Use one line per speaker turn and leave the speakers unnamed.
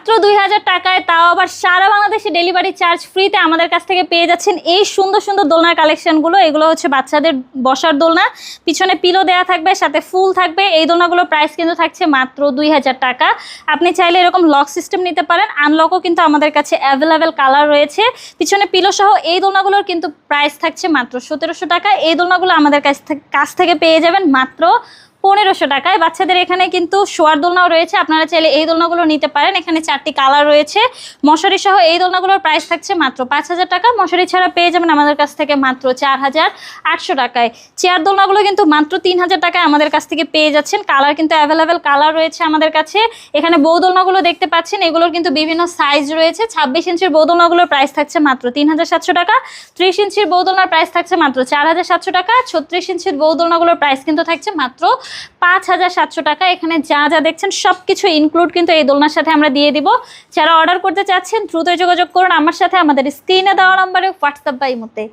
মাত্র 2000 টাকায়, তাও আবার সারা বাংলাদেশে ডেলিভারি চার্জ ফ্রিতে আমাদের কাছ থেকে পেয়ে যাচ্ছেন এই সুন্দর সুন্দর দোলনার কালেকশনগুলো। এগুলো হচ্ছে বাচ্চাদের বসার দোলনা, পিছনে পিলো দেওয়া থাকবে, সাথে ফুল থাকবে। এই দোলনাগুলোর প্রাইস কিন্তু থাকছে মাত্র 2000 টাকা। আপনি চাইলে এরকম লক সিস্টেম নিতে পারেন, আনলকও কিন্তু আমাদের কাছে অ্যাভেলেবেল কালার রয়েছে। পিছনে পিলো সহ এই দোলনাগুলোর কিন্তু প্রাইস থাকছে মাত্র 1700 টাকা। এই দোলনাগুলো আমাদের কাছ থেকে পেয়ে যাবেন মাত্র 1500 টাকায়। বাচ্চাদের এখানে কিন্তু শোয়ার দোলনাও রয়েছে, আপনারা চাইলে এই দোলনাগুলো নিতে পারেন। এখানে 4টি কালার রয়েছে। মশারি সহ এই দোলনাগুলোর প্রাইস থাকছে মাত্র 5000 টাকা। মশারি ছাড়া পেয়ে যাবেন আমাদের কাছ থেকে মাত্র 4800 টাকায়। চেয়ার দোলনাগুলো কিন্তু মাত্র 3000 টাকায় আমাদের কাছ থেকে পেয়ে যাচ্ছেন। কালার কিন্তু অ্যাভেলেবেল কালার রয়েছে আমাদের কাছে। এখানে বউ দোলনাগুলো দেখতে পাচ্ছেন, এগুলোর কিন্তু বিভিন্ন সাইজ রয়েছে। 26 ইঞ্চির বউ দোলনাগুলোর প্রাইস থাকছে মাত্র 3700 টাকা। 30 ইঞ্চির বউ দোলনার প্রাইস থাকছে মাত্র 4700 টাকা। 36 ইঞ্চির বউ দোলনাগুলোর প্রাইস কিন্তু থাকছে মাত্র 5700 টাকা। এখানে যা যা দেখছেন সবকিছু ইনক্লুড কিন্তু এই দোলনার সাথে আমরা দিয়ে দিব। যারা অর্ডার করতে চাচ্ছেন দ্রুত যোগাযোগ করুন আমার সাথে, আমাদের স্ক্রিনে দেওয়া নম্বরে হোয়াটসঅ্যাপ বা ইমোতে।